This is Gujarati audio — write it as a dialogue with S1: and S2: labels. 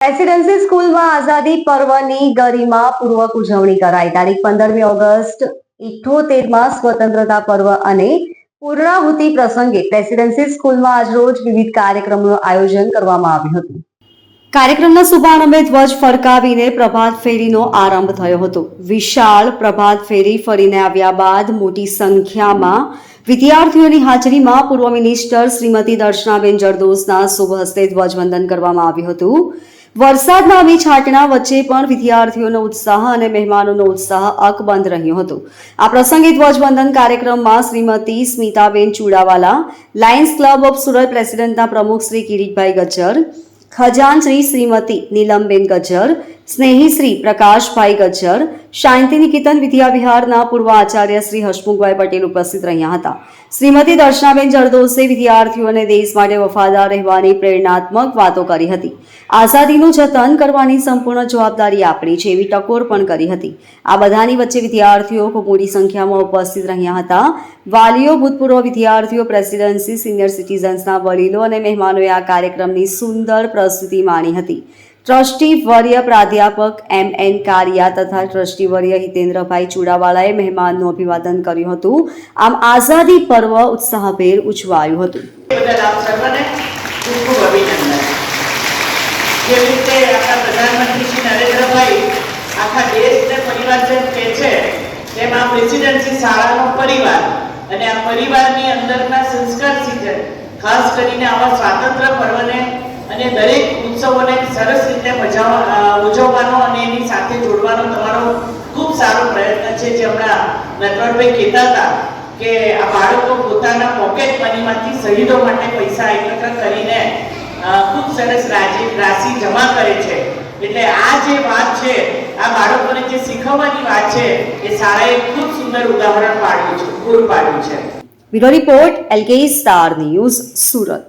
S1: રેસિડેન્સી સ્કૂલમાં આઝાદી પર્વની ગરિમાપૂર્વક ઉજવણી કરાઈ. તારીખ 15મી ઓગસ્ટ 78માં સ્વતંત્રતા પર્વ અને પૂર્ણાહુતિ પ્રસંગે રેસિડેન્સી સ્કૂલમાં આજરોજ વિવિધ કાર્યક્રમોનું આયોજન કરવામાં આવ્યું હતું. કાર્યક્રમના શુભારંભે ધ્વજ ફરકાવીને પ્રભાત ફેરીનો આરંભ થયો હતો. વિશાળ પ્રભાત ફેરી ફરીને આવ્યા બાદ મોટી સંખ્યામાં વિદ્યાર્થીઓની હાજરીમાં પૂર્વ મિનિસ્ટર શ્રીમતી દર્શનાબેન જરદોશના શુભ હસ્તે ધ્વજવંદન કરવામાં આવ્યું હતું. વરસાદના આવી છાંટણા વચ્ચે પણ વિદ્યાર્થીઓનો ઉત્સાહ અને મહેમાનોનો ઉત્સાહ અકબંધ રહ્યો હતો. આ પ્રસંગે ધ્વજવંદન કાર્યક્રમમાં Shrimati Smitaben Chudawala, Lions Club of Surat પ્રેસિડેન્ટના પ્રમુખ શ્રી કિરીટભાઈ ગજ્જર, ખજાનચી શ્રીમતી નીલમબેન ગજ્જર, સ્નેહી શ્રી પ્રકાશભાઈ ગજ્જર, શાંતિ નિકેતન વિદ્યાવિહારના પૂર્વ આચાર્ય શ્રી હસમુખભાઈ પટેલ ઉપસ્થિત રહ્યા હતા. શ્રીમતી દર્શનાબેન જરદોશે વિદ્યાર્થીઓને દેશ માટે વફાદાર રહેવાની પ્રેરણાત્મક વાતો કરી હતી. આઝાદીનું જતન કરવાની સંપૂર્ણ જવાબદારી આપણી છે એવી ટકોર પણ કરી હતી. આ બધાની વચ્ચે વિદ્યાર્થીઓ ખૂબ મોટી સંખ્યામાં ઉપસ્થિત રહ્યા હતા. વાલીઓ, ભૂતપૂર્વ વિદ્યાર્થીઓ, પ્રેસિડેન્સી, સિનિયર સિટીઝન્સના વડીલો અને મહેમાનોએ આ કાર્યક્રમની સુંદર પ્રસ્તુતિ માણી હતી. ટ્રસ્ટી વર્ય પ્રાધ્યાપક M.N. કારિયા તથા ટ્રસ્ટી વર્ય હિતેન્દ્રભાઈ ચુડાવાલાએ મહેમાનનું અભિવાદન કર્યું હતું. આમ આઝાદી પર્વ ઉત્સાહભેર ઉજવાયું હતું.
S2: જેવી રીતે આપણા પ્રધાનમંત્રી શ્રી નરેન્દ્રભાઈ આખા દેશને પરિવારજન કહે છે તેમ આ પ્રેસિડેન્સી શાળાનો પરિવાર અને આ પરિવારની અંદરના સંસ્કાર સિંચન ખાસ કરીને આવા સ્વાતંત્ર્ય પર્વને અને દરેક ઉત્સવોને સરસ રીતે ઉજવવાનો અને એની સાથે જોડવાનો તમારો ખૂબ સારો પ્રયત્ન છે. જે હમણાં નટવરભાઈ કહેતા હતા કે આ બાળકો પોતાના પોકેટ મનીમાંથી શહીદો માટે પૈસા એકત્ર કરીને ખૂબ સરસ રાશિ જમા કરે છે. એટલે આ જે વાત છે, આ બાળકોને જે શીખવવાની વાત છે, એ શાળાએ ખૂબ સુંદર ઉદાહરણ પૂરું પાડ્યું છે.
S1: Bureau report LK star news, Surat.